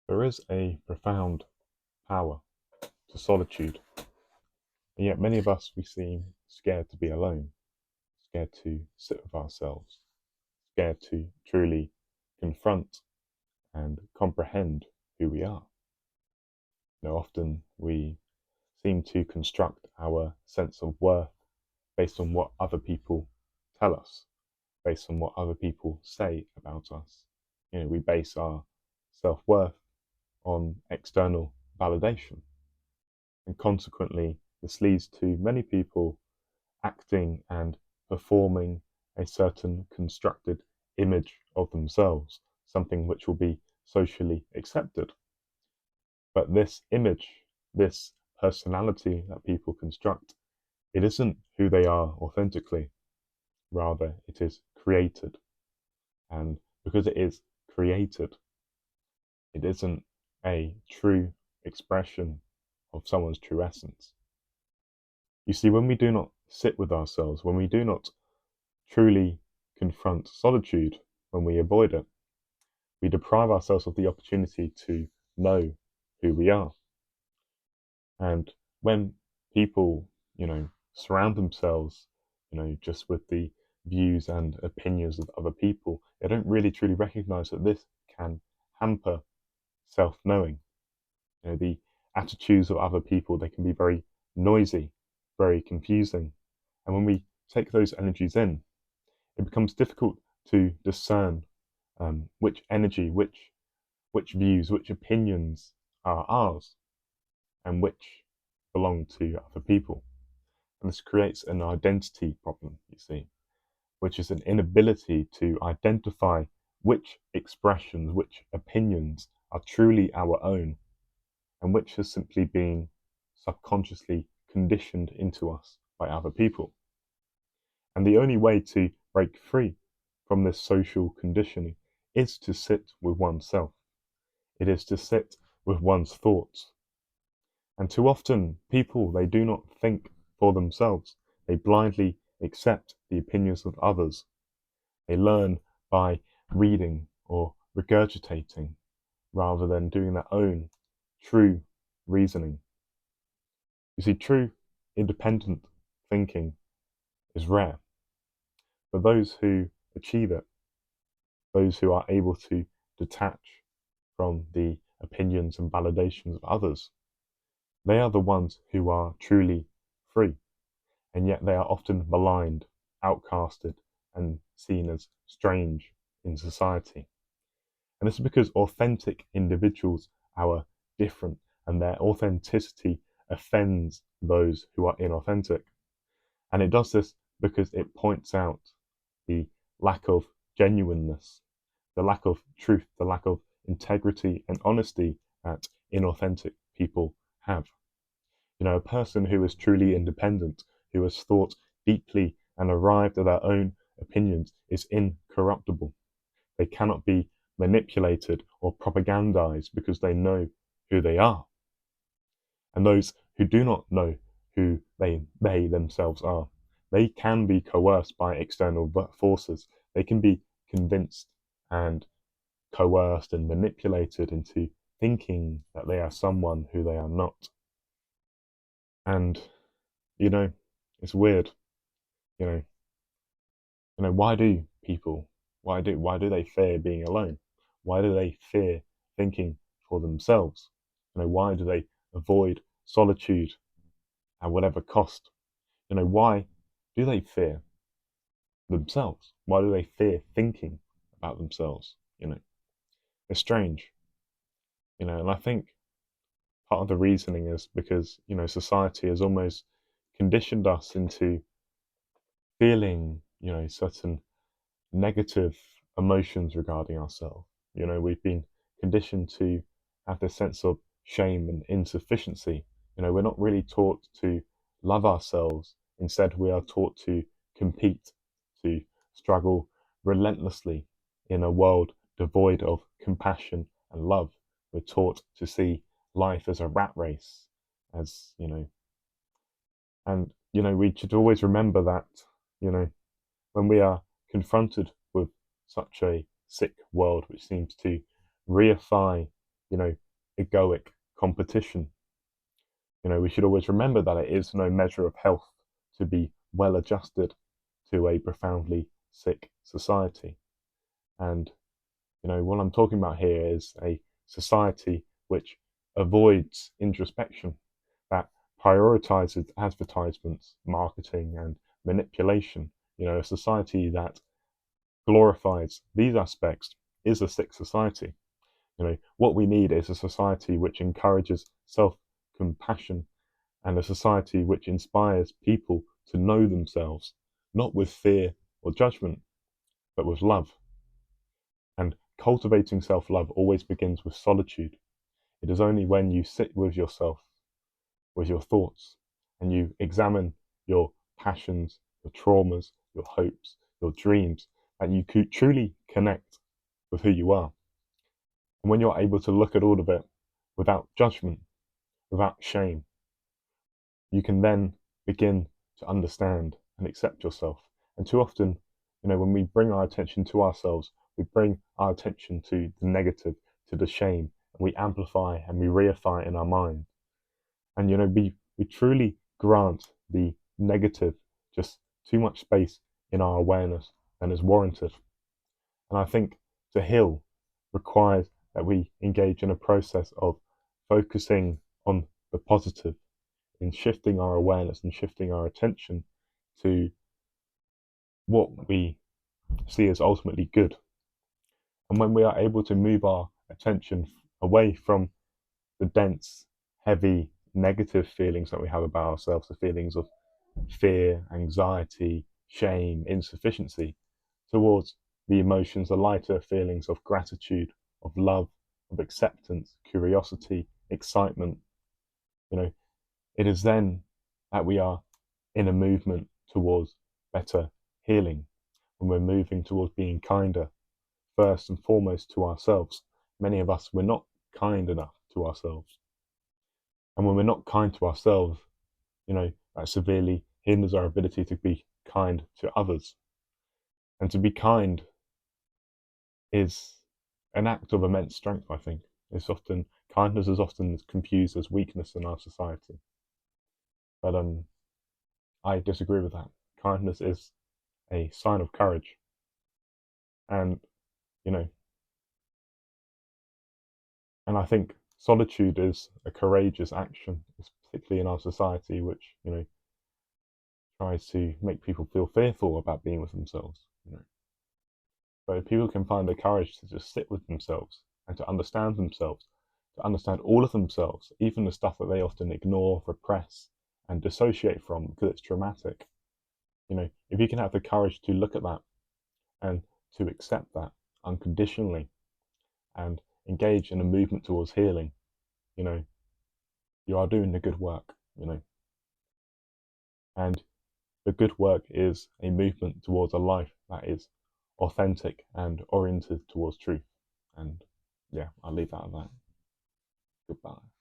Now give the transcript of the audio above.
There is a profound power to solitude, and yet many of us, we seem scared to be alone, scared to sit with ourselves, scared to truly confront and comprehend who we are. Often we seem to construct our sense of worth based on what other people tell us, based on what other people say about us. We base our self-worth on external validation. And consequently, this leads to many people acting and performing a certain constructed image of themselves, something which will be socially accepted. But this image, this personality that people construct, it isn't who they are authentically. Rather, it is created. And because it is created, it isn't a true expression of someone's true essence. You see, when we do not sit with ourselves, when we do not truly confront solitude, when we avoid it, we deprive ourselves of the opportunity to know who we are. And when people, surround themselves, just with the views and opinions of other people, they don't really truly recognize that this can hamper self-knowing. The attitudes of other people, they can be very noisy, very confusing. And when we take those energies in, it becomes difficult to discern which energy, which views, which opinions are ours and which belong to other people. And this creates an identity problem, you see, which is an inability to identify which expressions, which opinions are truly our own and which has simply been subconsciously conditioned into us by other people. And the only way to break free from this social conditioning is to sit with oneself. It is to sit with one's thoughts. And too often, people, they do not think for themselves. They blindly accept the opinions of others. They learn by reading or regurgitating rather than doing their own true reasoning. You see, true independent thinking is rare. But those who achieve it, those who are able to detach from the opinions and validations of others, they are the ones who are truly free, and yet they are often maligned, outcasted, and seen as strange in society. And this is because authentic individuals are different, and their authenticity offends those who are inauthentic. And it does this because it points out the lack of genuineness, the lack of truth, the lack of integrity and honesty that inauthentic people have. A person who is truly independent, who has thought deeply and arrived at their own opinions, is incorruptible. They cannot be manipulated or propagandized because they know who they are. And those who do not know who they themselves are, they can be coerced by external forces. They can be convinced and coerced and manipulated into thinking that they are someone who they are not. And it's weird. You know, why do people? Why do they fear being alone? Why do they fear thinking for themselves? Why do they avoid solitude at whatever cost? Why do they fear themselves? Why do they fear thinking about themselves? It's strange. And I think part of the reasoning is because, society has almost conditioned us into feeling, certain negative emotions regarding ourselves. We've been conditioned to have this sense of shame and insufficiency. We're not really taught to love ourselves. Instead, we are taught to compete, to struggle relentlessly in a world devoid of compassion and love. We're taught to see life as a rat race, as, and, we should always remember that, when we are confronted with such a sick world which seems to reify egoic competition. We should always remember that it is no measure of health to be well adjusted to a profoundly sick society. And, what I'm talking about here is a society which avoids introspection, that prioritizes advertisements, marketing, and manipulation. A society that glorifies these aspects is a sick society. What we need is a society which encourages self-compassion and a society which inspires people to know themselves, not with fear or judgment, but with love. And cultivating self-love always begins with solitude. It is only when you sit with yourself, with your thoughts, and you examine your passions, your traumas, your hopes, your dreams, that you could truly connect with who you are. And when you're able to look at all of it without judgment, without shame, you can then begin to understand and accept yourself. And too often, when we bring our attention to ourselves, we bring our attention to the negative, to the shame, and we amplify and we reify it in our mind. And we truly grant the negative just too much space in our awareness than is warranted. And I think to heal requires that we engage in a process of focusing on the positive, in shifting our awareness and shifting our attention to what we see as ultimately good. And when we are able to move our attention away from the dense, heavy, negative feelings that we have about ourselves, the feelings of fear, anxiety, shame, insufficiency, towards the emotions, the lighter feelings of gratitude, of love, of acceptance, curiosity, excitement, it is then that we are in a movement towards better healing, when we're moving towards being kinder, first and foremost to ourselves. Many of us, we're not kind enough to ourselves. And when we're not kind to ourselves, that severely hinders our ability to be kind to others. And to be kind is an act of immense strength, I think. Kindness is often confused as weakness in our society. But I disagree with that. Kindness is a sign of courage. And, you know, and I think solitude is a courageous action, particularly in our society, which, tries to make people feel fearful about being with themselves. But if people can find the courage to just sit with themselves and to understand themselves, to understand all of themselves, even the stuff that they often ignore, repress, and dissociate from because it's traumatic. If you can have the courage to look at that and to accept that unconditionally and engage in a movement towards healing, you are doing the good work. And the good work is a movement towards a life that is authentic and oriented towards truth. And yeah, I'll leave that at that. Goodbye.